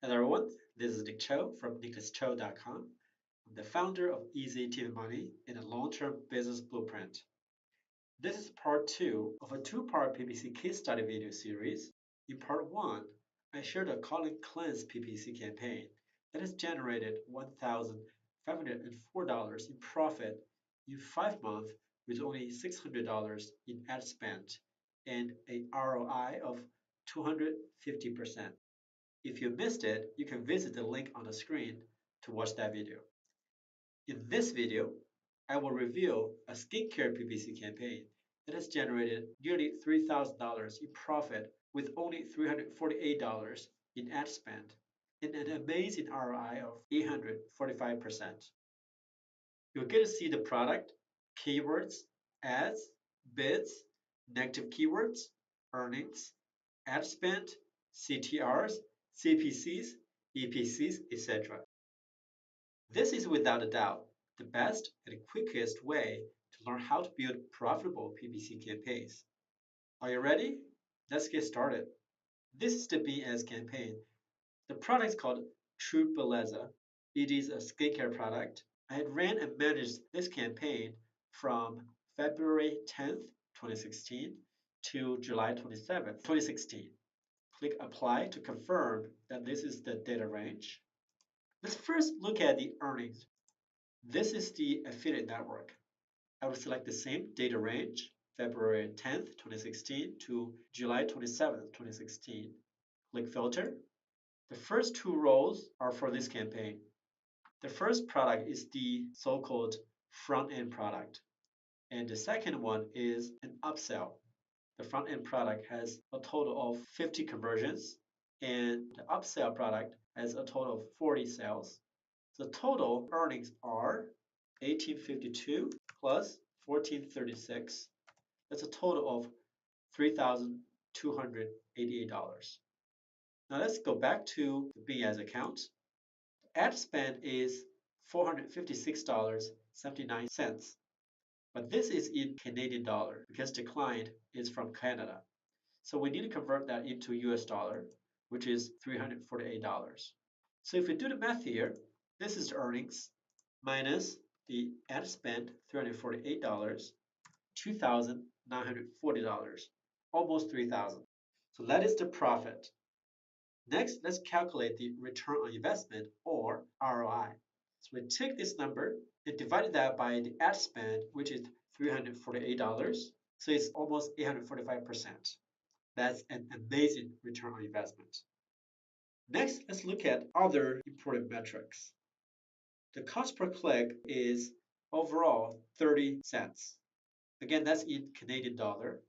Hello everyone, this is Nick Chou from nickchou.com. I'm the founder of Easy ETVM Money in a long-term business blueprint. This is part 2 of a two-part PPC case study video series. In part 1, I shared a call and cleanse PPC campaign that has generated $1,504 in profit in 5 months with only $600 in ad spend and a ROI of 250%. If you missed it, you can visit the link on the screen to watch that video. In this video, I will reveal a skincare PPC campaign that has generated nearly $3,000 in profit with only $348 in ad spend and an amazing ROI of 845%. You'll get to see the product, keywords, ads, bids, negative keywords, earnings, ad spend, CTRs, CPCs, EPCs, etc. This is without a doubt the best and quickest way to learn how to build profitable PPC campaigns. Are you ready? Let's get started. This is the BS campaign. The product is called Chou. It is a skincare product. I had ran and managed this campaign from February 10th, 2016 to July 27th, 2016. Click Apply to confirm that this is the data range. Let's first look at the earnings. This is the affiliate network. I will select the same data range, February 10th, 2016 to July 27th, 2016. Click Filter. The first two rows are for this campaign. The first product is the so-called front-end product, and the second one is an upsell. The front-end product has a total of 50 conversions, and the upsell product has a total of 40 sales. The total earnings are 1852 plus 1436. That's a total of $3,288. Now let's go back to the BS account. Ad spend is $456.79, but this is in Canadian dollar because the client is from Canada. So we need to convert that into US dollar, which is $348. So if we do the math here, this is the earnings minus the ad spend, $348, $2,940, almost $3,000. So that is the profit. Next, let's calculate the return on investment or ROI. So we take this number and divide that by the ad spend, which is $348. So it's almost 845%. That's an amazing return on investment. Next, let's look at other important metrics. The cost per click is overall 30 cents. Again, that's in Canadian dollar.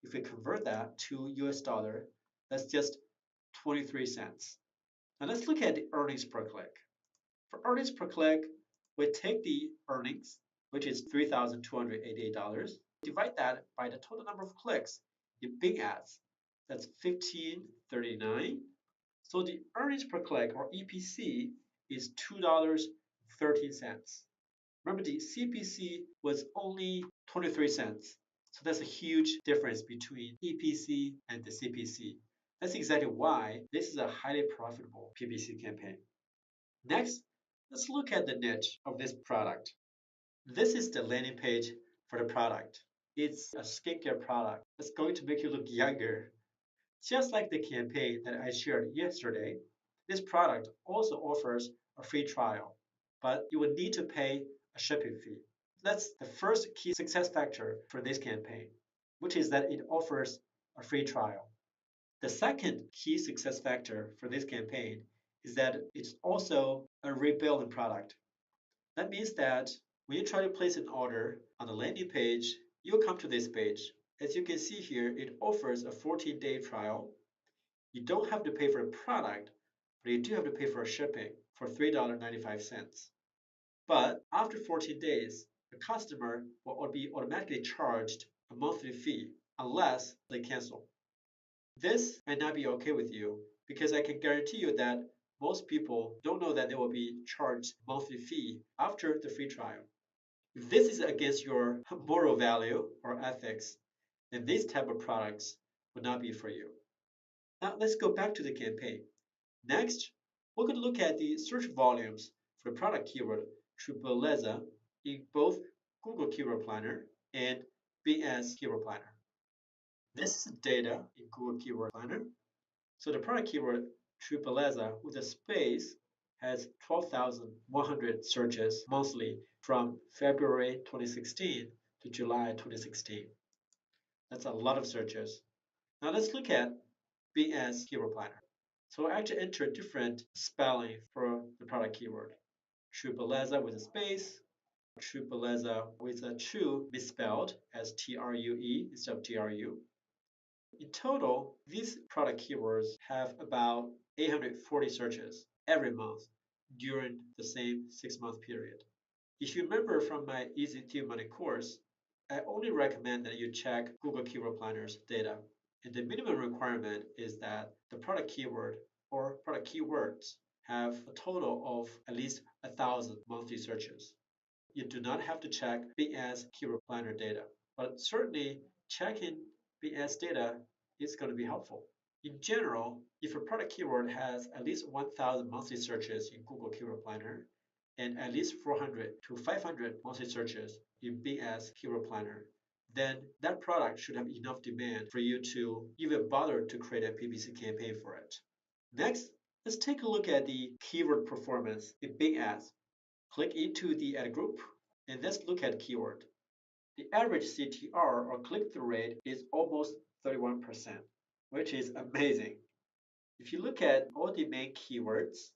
If we convert that to US dollar, that's just 23 cents. Now let's look at the earnings per click. For earnings per click, we take the earnings, which is $3,288, divide that by the total number of clicks in Bing ads. That's 1539. So the earnings per click, or EPC, is $2.13. Remember, the CPC was only 23 cents. So that's a huge difference between EPC and the CPC. That's exactly why this is a highly profitable PPC campaign. Next, let's look at the niche of this product. This is the landing page for the product. It's a skincare product that's going to make you look younger. Just like the campaign that I shared yesterday, this product also offers a free trial, but you will need to pay a shipping fee. That's the first key success factor for this campaign, which is that it offers a free trial. The second key success factor for this campaign is that it's also a rebuilding product. That means that when you try to place an order on the landing page, you'll come to this page. As you can see here, it offers a 14-day trial. You don't have to pay for a product, but you do have to pay for shipping for $3.95. But after 14 days, the customer will be automatically charged a monthly fee unless they cancel. This might not be okay with you because I can guarantee you that most people don't know that they will be charged a monthly fee after the free trial. If this is against your moral value or ethics, then these type of products would not be for you. Now let's go back to the campaign. Next, We could look at the search volumes for the product keyword Chou in both Google Keyword Planner and Bing Ads Keyword Planner. This is data in Google Keyword Planner. So the product keyword Chou with a space has 12,100 searches monthly from February 2016 to July 2016. That's a lot of searches. Now let's look at Bing Ads Keyword Planner. So I actually enter different spelling for the product keyword. Chou with a space, Chou with a Chou misspelled as True instead of Tru. In total, these product keywords have about 840 searches every month during the same 6-month period. If you remember from my Easy to Money course, I only recommend that you check Google Keyword Planner's data. And the minimum requirement is that the product keyword or product keywords have a total of at least 1,000 monthly searches. You do not have to check Bing Ads Keyword Planner data, but certainly checking Bing Ads data is going to be helpful. In general, if a product keyword has at least 1,000 monthly searches in Google Keyword Planner and at least 400 to 500 monthly searches in Bing Ads Keyword Planner, then that product should have enough demand for you to even bother to create a PPC campaign for it. Next, let's take a look at the keyword performance in Bing Ads. Click into the ad group and let's look at keyword. The average CTR or click-through rate is almost 31%, which is amazing. If you look at all the main keywords,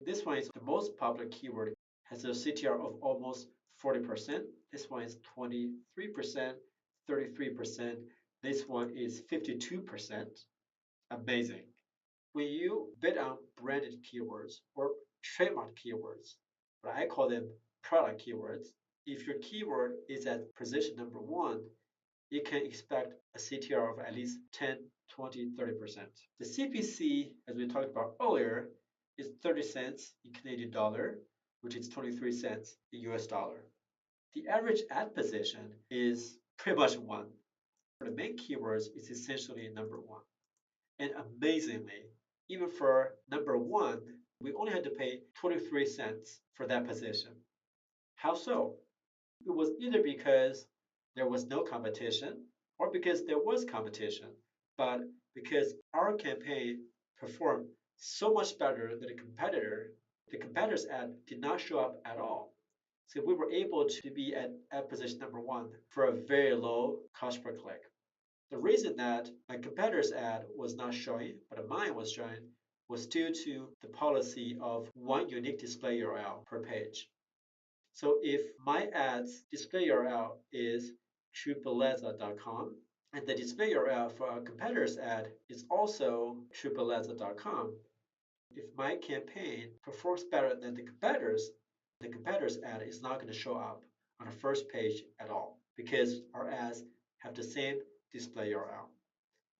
this one is the most popular keyword, has a CTR of almost 40%. This one is 23%, 33%. This one is 52%. Amazing. When you bid on branded keywords or trademark keywords, but I call them product keywords, if your keyword is at position number 1, you can expect a CTR of at least 10, 20, 30%. The CPC, as we talked about earlier, is 30 cents in Canadian dollar, which is 23 cents in US dollar. The average ad position is pretty much 1. For the main keywords, it's essentially number 1. And amazingly, even for number 1, we only had to pay 23 cents for that position. How so? It was either because there was no competition or because there was competition, but because our campaign performed so much better than the competitor's ad did not show up at all. So we were able to be at position number 1 for a very low cost per click. The reason that my competitor's ad was not showing, but mine was showing, was due to the policy of one unique display URL per page. So if my ad's display URL is choubelleza.com and the display URL for a competitor's ad is also choubelleza.com, if my campaign performs better than the competitor's ad is not going to show up on the first page at all because our ads have the same display URL.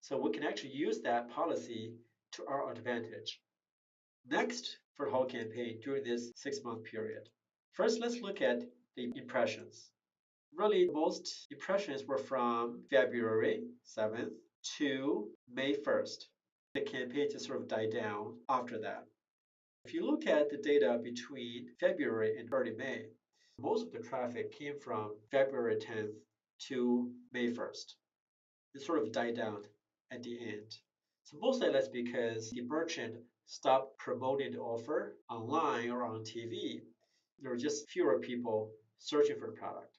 So we can actually use that policy to our advantage. Next, for the whole campaign during this 6-month period. First, let's look at the impressions. Really, most impressions were from February 7th to May 1st. The campaign just sort of died down after that. If you look at the data between February and early May, most of the traffic came from February 10th to May 1st. It sort of died down at the end. So mostly that's because the merchant stopped promoting the offer online or on TV. There were just fewer people searching for the product.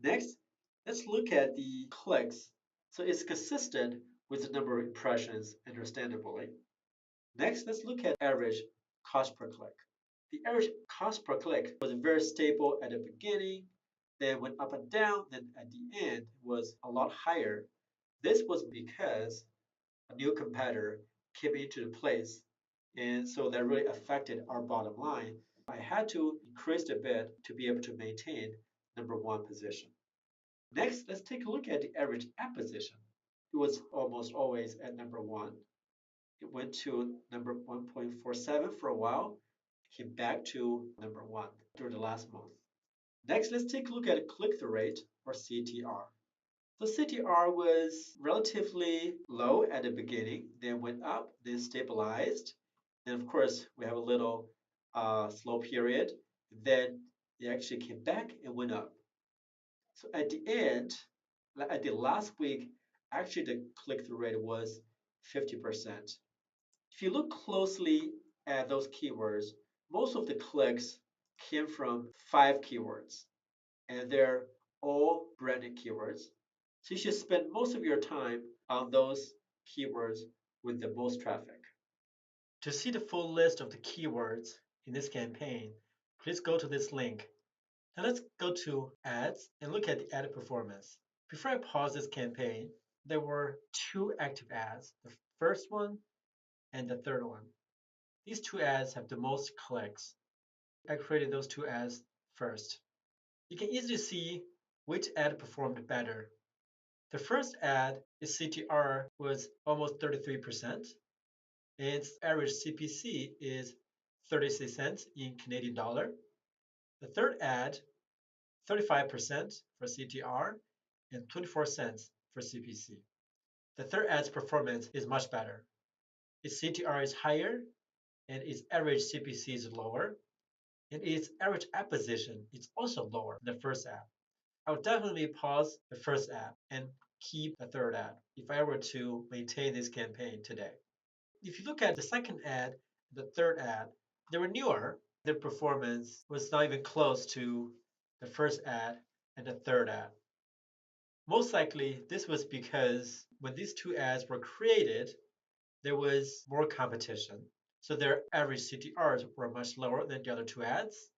Next, let's look at the clicks. So it's consistent with the number of impressions, understandably. Next, let's look at average cost per click. The average cost per click was very stable at the beginning, then went up and down, then at the end was a lot higher. This was because a new competitor came into the place, and so that really affected our bottom line. I had to increase the bid to be able to maintain number 1 position. Next, let's take a look at the average ad position. It was almost always at number 1. It went to number 1.47 for a while, came back to number 1 during the last month. Next, let's take a look at click-through rate or CTR. The CTR was relatively low at the beginning, then went up, then stabilized, And of course, we have a little slow period. Then it actually came back and went up. So at the end, like at the last week, actually the click-through rate was 50%. If you look closely at those keywords, most of the clicks came from 5 keywords, and they're all branded keywords. So you should spend most of your time on those keywords with the most traffic. To see the full list of the keywords in this campaign, please go to this link. Now let's go to ads and look at the ad performance. Before I pause this campaign, there were 2 active ads, the first one and the third one. These 2 ads have the most clicks. I created those 2 ads first. You can easily see which ad performed better. The first ad, its CTR was almost 33%. Its average CPC is 36 cents in Canadian dollar. The third ad, 35% for CTR and 24 cents for CPC. The third ad's performance is much better. Its CTR is higher and its average CPC is lower, and its average ad position is also lower than the first ad. I would definitely pause the first ad and keep the third ad if I were to maintain this campaign today. If you look at the second ad, the third ad, they were newer. Their performance was not even close to the first ad and the third ad. Most likely, this was because when these 2 ads were created, there was more competition. So their average CTRs were much lower than the other 2 ads.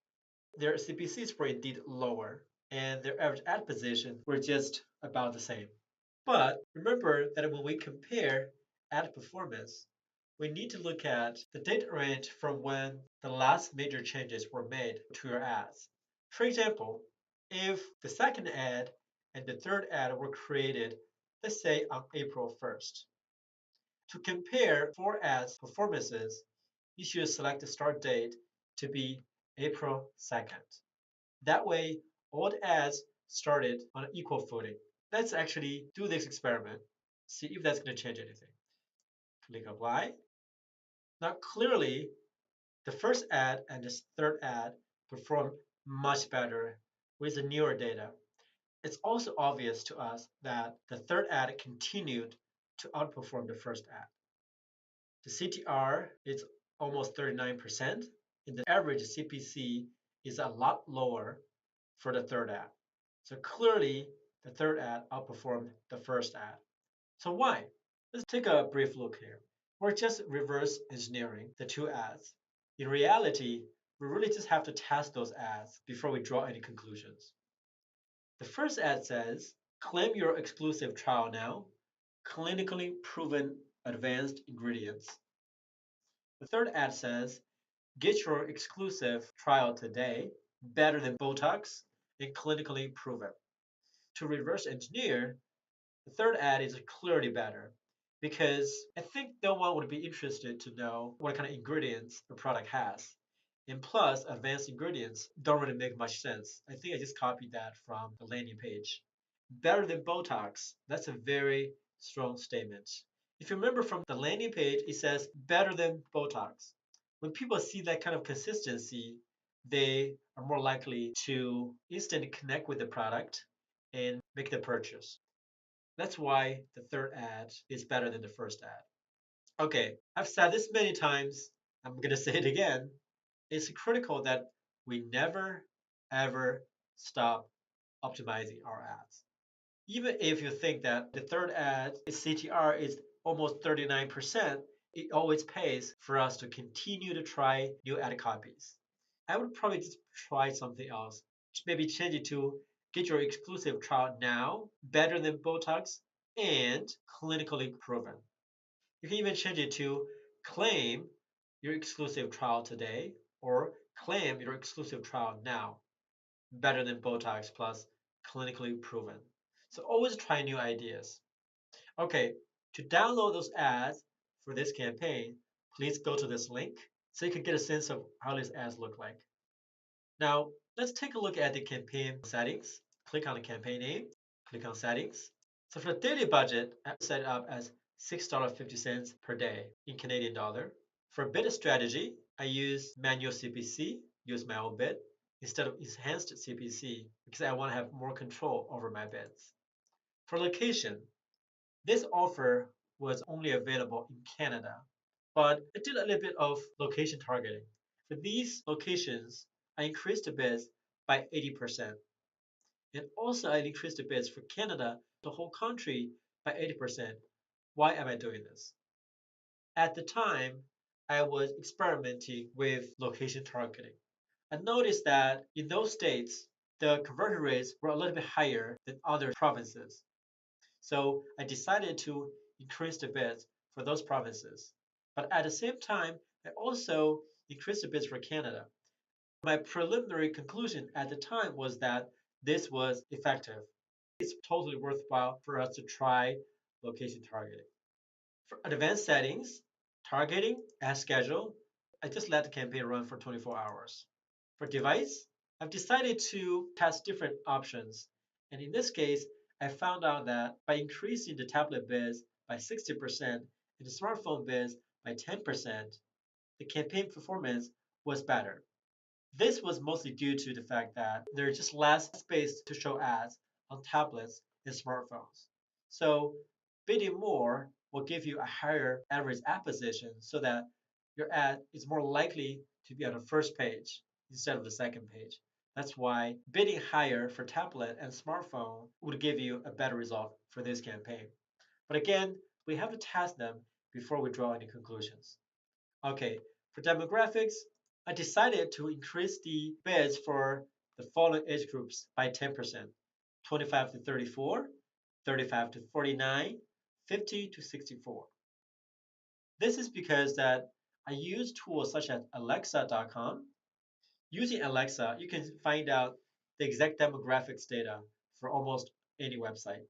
Their CPCs were indeed lower, and their average ad position were just about the same. But remember that when we compare ad performance, we need to look at the date range from when the last major changes were made to your ads. For example, if the second ad and the third ad were created, let's say on April 1st. To compare 4 ads performances, you should select the start date to be April 2nd. That way, all the ads started on an equal footing. Let's actually do this experiment, see if that's going to change anything. Click apply. Now clearly, the first ad and the third ad performed much better with the newer data. It's also obvious to us that the third ad continued to outperform the first ad. The CTR is almost 39%, and the average CPC is a lot lower for the third ad. So clearly, the third ad outperformed the first ad. So why? Let's take a brief look here. We're just reverse engineering the 2 ads. In reality, we really just have to test those ads before we draw any conclusions. The first ad says, claim your exclusive trial now, clinically proven advanced ingredients. The third ad says, get your exclusive trial today, better than Botox and clinically proven. To reverse engineer, the third ad is clearly better because I think no one would be interested to know what kind of ingredients the product has. And plus, advanced ingredients don't really make much sense. I think I just copied that from the landing page. Better than Botox, that's a very strong statement. If you remember from the landing page, it says better than Botox. When people see that kind of consistency, they are more likely to instantly connect with the product and make the purchase. That's why the third ad is better than the first ad. Okay, I've said this many times. I'm going to say it again. It's critical that we never, ever stop optimizing our ads. Even if you think that the third ad, its CTR is almost 39%, it always pays for us to continue to try new ad copies. I would probably just try something else. Maybe change it to get your exclusive trial now, better than Botox, and clinically proven. You can even change it to claim your exclusive trial today or claim your exclusive trial now, better than Botox plus clinically proven. So always try new ideas. Okay, to download those ads for this campaign, please go to this link so you can get a sense of how these ads look like. Now, let's take a look at the campaign settings. Click on the campaign name, click on settings. So for the daily budget, I set it up as $6.50 per day in Canadian dollar. For bid strategy, I use manual CPC, use my own bid, instead of enhanced CPC because I want to have more control over my bids. For location, this offer was only available in Canada, but I did a little bit of location targeting. For these locations, I increased the bids by 80%. And also I increased the bids for Canada, the whole country, by 80%. Why am I doing this? At the time, I was experimenting with location targeting. I noticed that in those states, the conversion rates were a little bit higher than other provinces. So I decided to increase the bids for those provinces. But at the same time, I also increased the bids for Canada. My preliminary conclusion at the time was that this was effective. It's totally worthwhile for us to try location targeting. For advanced settings, targeting as scheduled, I just let the campaign run for 24 hours. For device, I've decided to test different options. And in this case, I found out that by increasing the tablet bids by 60% and the smartphone bids by 10%, the campaign performance was better. This was mostly due to the fact that there's just less space to show ads on tablets and smartphones. So bidding more will give you a higher average ad position so that your ad is more likely to be on the first page instead of the second page. That's why bidding higher for tablet and smartphone would give you a better result for this campaign. But again, we have to test them before we draw any conclusions. Okay, for demographics, I decided to increase the bids for the following age groups by 10%, 25 to 34, 35 to 49, 50 to 64. This is because that I use tools such as Alexa.com. Using Alexa, you can find out the exact demographics data for almost any website.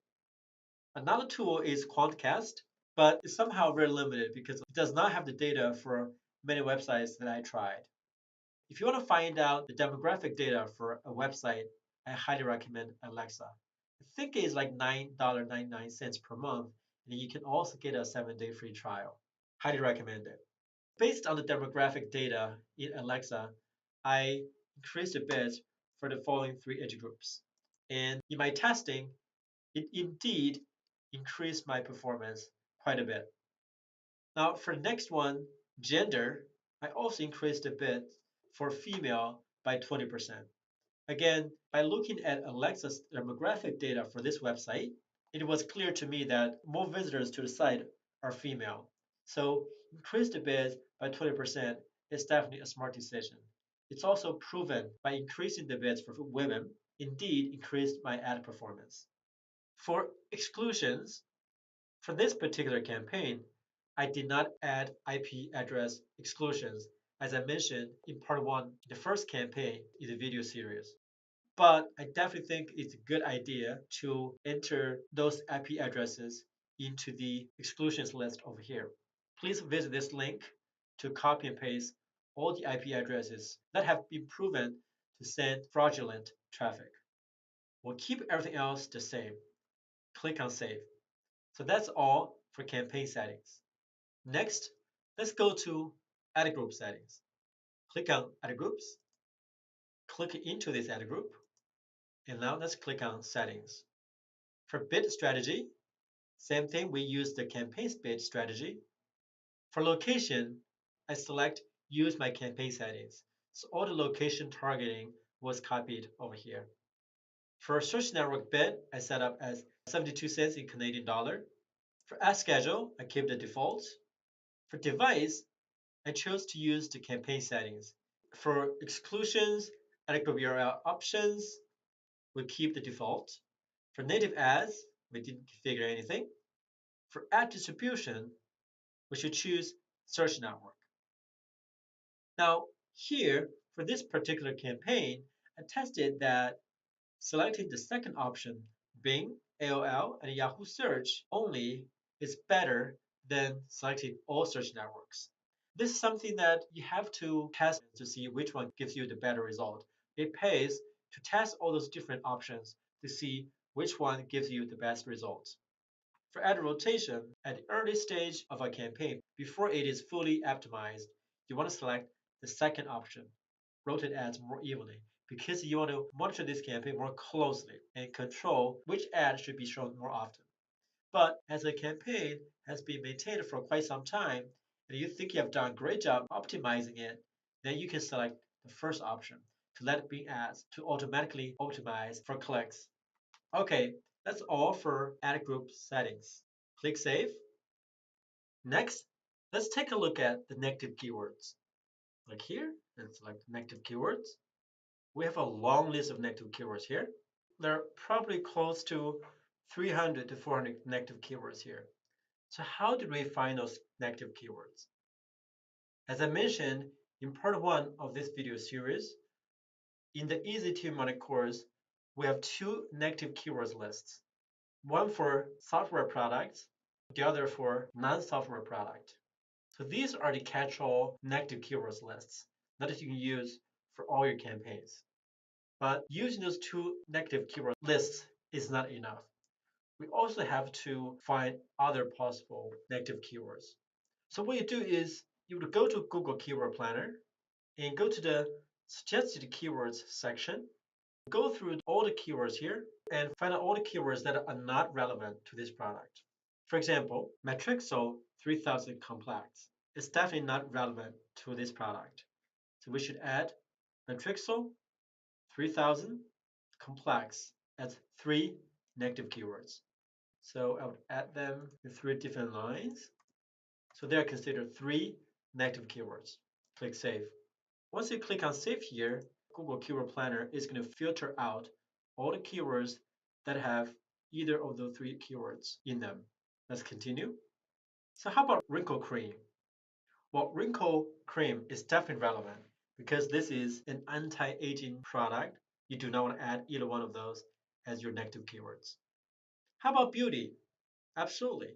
Another tool is Quantcast, but it's somehow very limited because it does not have the data for many websites that I tried. If you want to find out the demographic data for a website, I highly recommend Alexa. I think it's like $9.99 per month, and you can also get a 7-day free trial. Highly recommend it. Based on the demographic data in Alexa, I increased the bids for the following three age groups. And in my testing, it indeed increased my performance quite a bit. Now for the next one, gender, I also increased a bit for female by 20%. Again, by looking at Alexa's demographic data for this website, it was clear to me that more visitors to the site are female. So increase the bids by 20% is definitely a smart decision. It's also proven by increasing the bids for women, indeed increased my ad performance. For exclusions, for this particular campaign, I did not add IP address exclusions, as I mentioned in part one, the first campaign in the video series. But I definitely think it's a good idea to enter those IP addresses into the exclusions list over here. Please visit this link to copy and paste all the IP addresses that have been proven to send fraudulent traffic. We'll keep everything else the same. Click on Save. So that's all for campaign settings. Next, let's go to ad group settings. Click on ad groups, click into this ad group, and now let's click on settings. For bid strategy, same thing, we use the campaign bid strategy. For location, I select use my campaign settings. So all the location targeting was copied over here. For search network bid, I set up as 72 cents in Canadian dollar. For ad schedule, I keep the default. For device, I chose to use the campaign settings. For exclusions, ad group URL options, we keep the default. For native ads, we didn't configure anything. For ad distribution, we should choose search network. Now, here, for this particular campaign, I tested that selecting the second option, Bing, AOL, and Yahoo Search only, is better than selecting all search networks. This is something that you have to test to see which one gives you the better result. It pays to test all those different options to see which one gives you the best results. For ad rotation, at the early stage of a campaign, before it is fully optimized, you want to select the second option, rotate ads more evenly, because you want to monitor this campaign more closely and control which ad should be shown more often. But as a campaign has been maintained for quite some time, and you think you have done a great job optimizing it, then you can select the first option to let Bing ads to automatically optimize for clicks. Okay, that's all for ad group settings. Click Save. Next, let's take a look at the negative keywords. Click here and select negative keywords. We have a long list of negative keywords here. There are probably close to 300 to 400 negative keywords here. So how did we find those negative keywords? As I mentioned in part 1 of this video series, in the ETVM course, we have two negative keywords lists. One for software products, the other for non-software product. So these are the catch-all negative keywords lists that you can use for all your campaigns. But using those two negative keyword lists is not enough. We also have to find other possible negative keywords. So what you do is you would go to Google Keyword Planner and go to the suggested keywords section. Go through all the keywords here and find out all the keywords that are not relevant to this product. For example, Matrixol 3000 complex is definitely not relevant to this product. So we should add Matrixol 3000 complex as 3 negative keywords. So I would add them in 3 different lines. So they are considered 3 negative keywords. Click Save. Once you click on Save here, Google Keyword Planner is going to filter out all the keywords that have either of those 3 keywords in them. Let's continue. So how about wrinkle cream? Well, wrinkle cream is definitely relevant because this is an anti-aging product. You do not want to add either one of those as your negative keywords. How about beauty? Absolutely.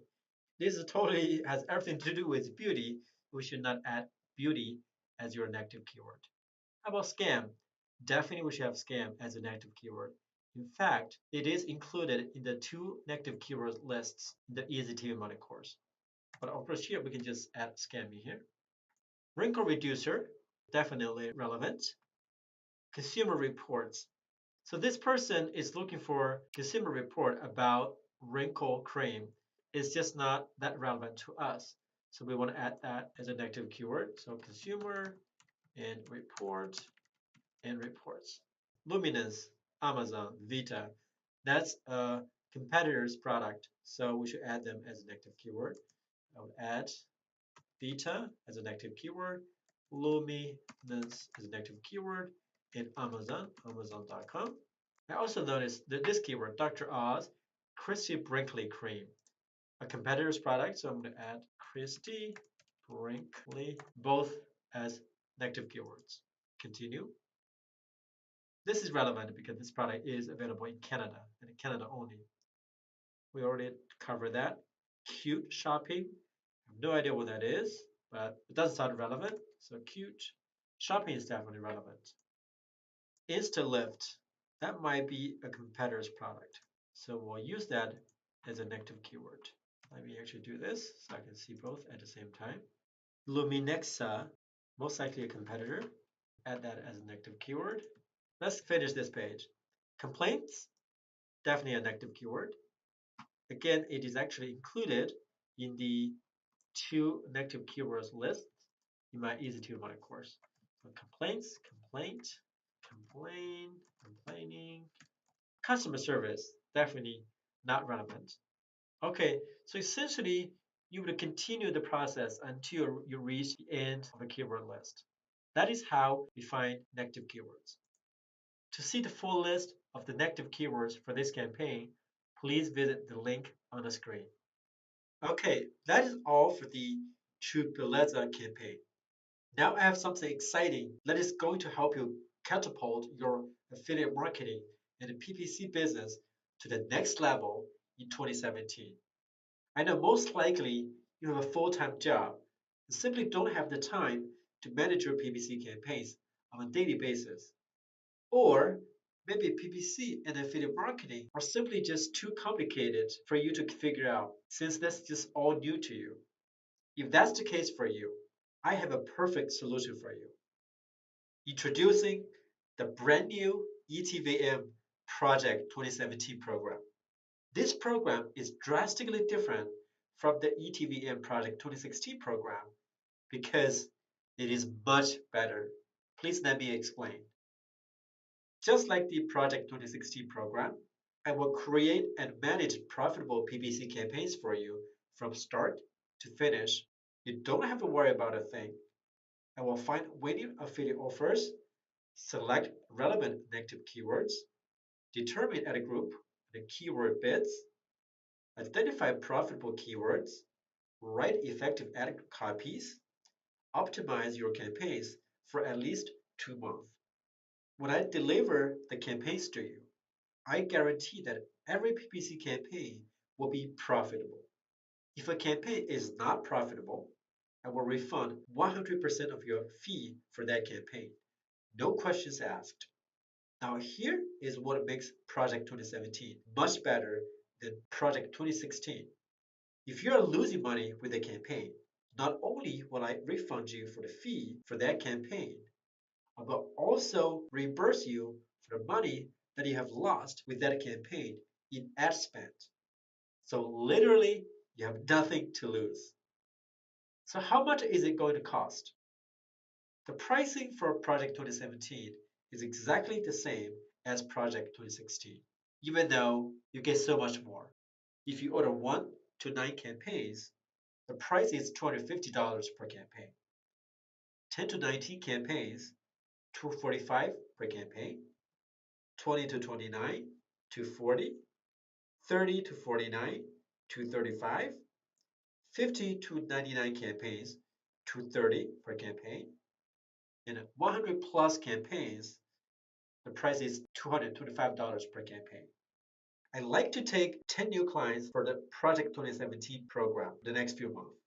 This is totally has everything to do with beauty. We should not add beauty as your negative keyword. How about scam? Definitely we should have scam as a negative keyword. In fact, it is included in the 2 negative keywords lists in the ETVM Money course. But of course here we can just add scam in here. Wrinkle reducer, definitely relevant. Consumer reports. So this person is looking for consumer report about wrinkle cream. It's just not that relevant to us. So we want to add that as a negative keyword. So consumer and report and reports. Luminance, Amazon, Vita. That's a competitor's product. So we should add them as a negative keyword. I would add Vita as a negative keyword, Luminance as a negative keyword, and Amazon, Amazon.com. I also noticed that this keyword, Dr. Oz, Christy Brinkley cream, a competitor's product. So I'm going to add Christy Brinkley, both as negative keywords. Continue. This is relevant because this product is available in Canada and in Canada only. We already covered that. Cute shopping. I have no idea what that is, but it doesn't sound relevant. So cute shopping is definitely relevant. InstaLift. That might be a competitor's product. So we'll use that as a negative keyword. Let me actually do this so I can see both at the same time. Luminexa, most likely a competitor. Add that as a negative keyword. Let's finish this page. Complaints, definitely a negative keyword. Again, it is actually included in the 2 negative keywords list in my ETVM course. So complaints, complaint, complain, complaining. Customer service, definitely not relevant. Okay, so essentially, you would continue the process until you reach the end of a keyword list. That is how we find negative keywords. To see the full list of the negative keywords for this campaign, please visit the link on the screen. Okay, that is all for the Chou campaign. Now I have something exciting that is going to help you catapult your affiliate marketing and the PPC business to the next level in 2017. I know most likely you have a full-time job and simply don't have the time to manage your PPC campaigns on a daily basis. Or maybe PPC and affiliate marketing are simply just too complicated for you to figure out since that's just all new to you. If that's the case for you, I have a perfect solution for you. Introducing the brand new ETVM Project 2017 program. This program is drastically different from the ETVM Project 2016 program because it is much better. Please let me explain. Just like the Project 2016 program, I will create and manage profitable PPC campaigns for you from start to finish. You don't have to worry about a thing. I will find winning affiliate offers, select relevant negative keywords, determine ad group and keyword bids, identify profitable keywords, write effective ad copies, optimize your campaigns for at least 2 months. When I deliver the campaigns to you, I guarantee that every PPC campaign will be profitable. If a campaign is not profitable, I will refund 100% of your fee for that campaign. No questions asked. Now, here is what makes Project 2017 much better than Project 2016. If you are losing money with a campaign, not only will I refund you for the fee for that campaign, I will also reimburse you for the money that you have lost with that campaign in ad spend. So literally, you have nothing to lose. So how much is it going to cost? The pricing for Project 2017 is exactly the same as Project 2016, even though you get so much more. If you order 1 to 9 campaigns, the price is $250 per campaign. 10 to 19 campaigns, $245 per campaign. 20 to 29, $240. 30 to 49, $235. 50 to 99 campaigns, $230 per campaign. And 100 plus campaigns, the price is $225 per campaign. I like to take 10 new clients for the Project 2017 program the next few months.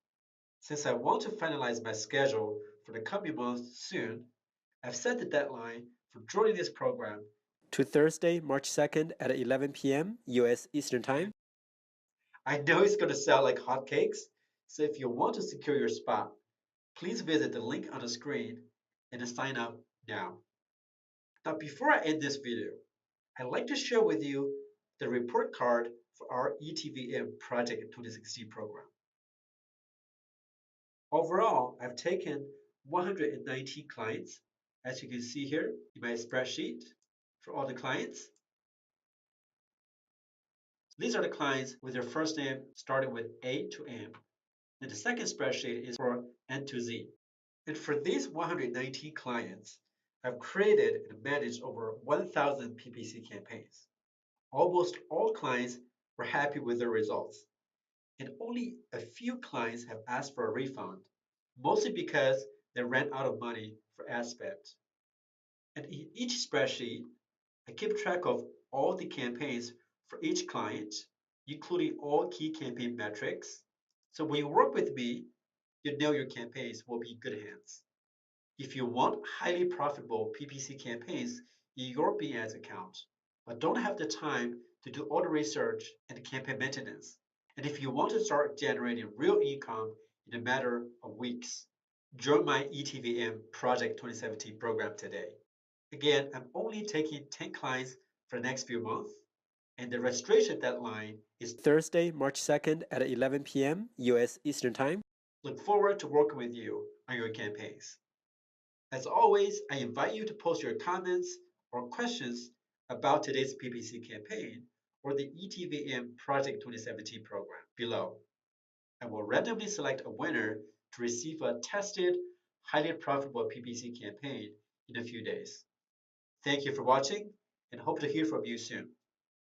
Since I want to finalize my schedule for the coming months soon, I've set the deadline for joining this program to Thursday, March 2nd at 11 p.m. US Eastern Time. I know it's going to sound like hotcakes, so if you want to secure your spot, please visit the link on the screen and sign up now. Now, before I end this video, I'd like to share with you the report card for our ETVM Project 2016 program. Overall, I've taken 119 clients, as you can see here in my spreadsheet for all the clients. These are the clients with their first name starting with A to M. And the second spreadsheet is for N to Z. And for these 119 clients, I've created and managed over 1,000 PPC campaigns. Almost all clients were happy with their results, and only a few clients have asked for a refund, mostly because they ran out of money for ad spend. And in each spreadsheet, I keep track of all the campaigns for each client, including all key campaign metrics. So when you work with me, you know your campaigns will be in good hands. If you want highly profitable PPC campaigns in your Bing Ads account, but don't have the time to do all the research and campaign maintenance, and if you want to start generating real income in a matter of weeks, join my ETVM Project 2017 program today. Again, I'm only taking 10 clients for the next few months, and the registration deadline is Thursday, March 2nd at 11 p.m. US Eastern Time. Look forward to working with you on your campaigns. As always, I invite you to post your comments or questions about today's PPC campaign or the ETVM Project 2017 program below. I will randomly select a winner to receive a tested, highly profitable PPC campaign in a few days. Thank you for watching and hope to hear from you soon.